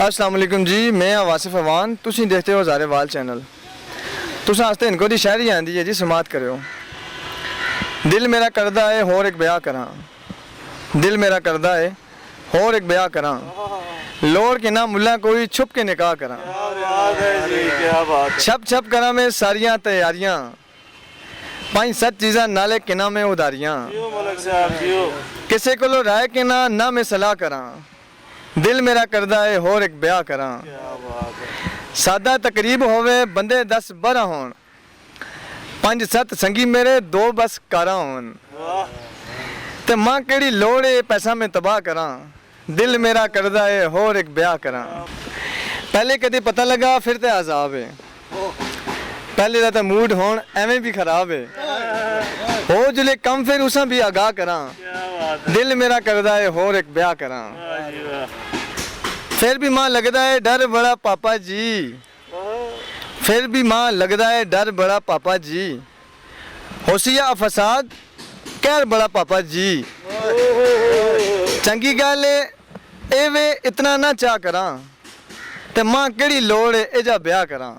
अस्सलाम वालेकुम जी, मैं वासिफ अवान। तुसीं देखते हो ज़ारेवाल चैनल। तुसां आस्ते इनको दी शायरी आंदी है जी, समात करो। दिल मेरा करदा है होर एक ब्याह करा, दिल मेरा करदा है होर एक ब्याह करा, लोड़ के ना मुल्ला कोई छुप के निकाह करा, छप छप करा में सारियां तैयारियां, 5-7 चीज़ां नाले किना में उधारियां, किसे को राय के ना मैं सलाह करा, दिल मेरा करदा है होर एक ब्याह करा, सादा तकरीब होवे बंदे 10-12 होन, 5-7 संगी मेरे 2 बस कारा होन, ते मां केड़ी लोड़ है पैसा में तबाह करा, दिल मेरा करदा है होर एक ब्याह करा। पहले कदे पता लगा फिर ते अजाब है, पहले दा तो मूड होन एवें भी खराब है, हो जुले कम फिर उसा भी आगाह करा, दिल मेरा करदा है होर एक ब्याह करा। फिर भी मां लगदा है डर बड़ा पापा जी, फिर भी मां लगदा है डर बड़ा पापा जी, होशिया फसाद कहर बड़ा पापा जी, चंगी गल ए वे इतना ना चाह करा, ते मां केड़ी लोड़ है एजा ब्याह करा।